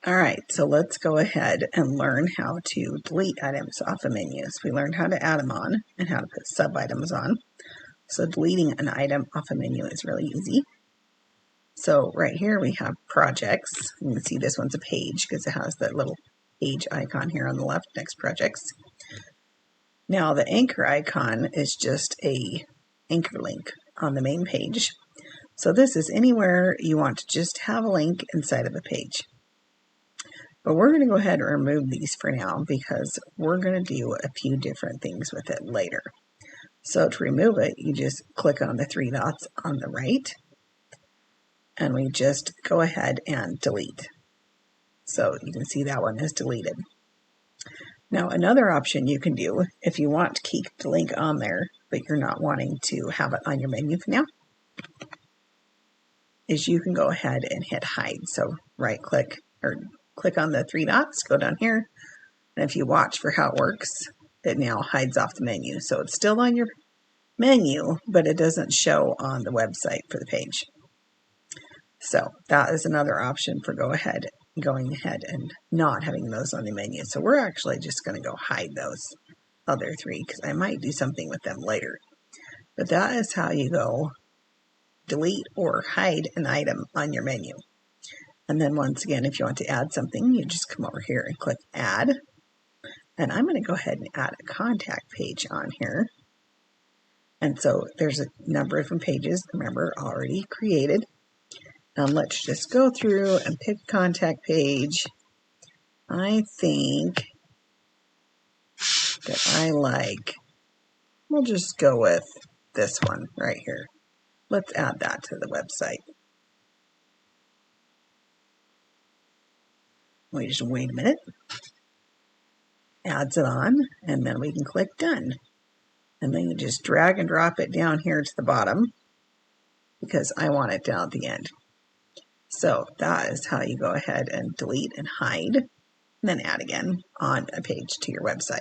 All right, so let's go ahead and learn how to delete items off of menus. We learned how to add them on and how to put sub-items on. So deleting an item off a menu is really easy. So right here we have projects. You can see this one's a page because it has that little page icon here on the left next projects. Now the anchor icon is just a anchor link on the main page. So this is anywhere you want to just have a link inside of a page. But we're going to go ahead and remove these for now because we're going to do a few different things with it later. So to remove it, you just click on the three dots on the right and we just go ahead and delete. So you can see that one is deleted. Now another option you can do if you want to keep the link on there but you're not wanting to have it on your menu for now is you can go ahead and hit hide. So right click or click on the three dots, go down here, and if you watch for how it works, it now hides off the menu. So it's still on your menu, but it doesn't show on the website for the page. So that is another option for going ahead and not having those on the menu. So we're actually just going to go hide those other three because I might do something with them later. But that is how you go delete or hide an item on your menu. And then once again, if you want to add something, you just come over here and click add. And I'm going to go ahead and add a contact page on here. And so there's a number of different pages, remember, already created. And let's just go through and pick a contact page. I think that I like, we'll just go with this one right here. Let's add that to the website. We just wait a minute, adds it on, and then we can click done. And then you just drag and drop it down here to the bottom because I want it down at the end. So that is how you go ahead and delete and hide, and then add again on a page to your website.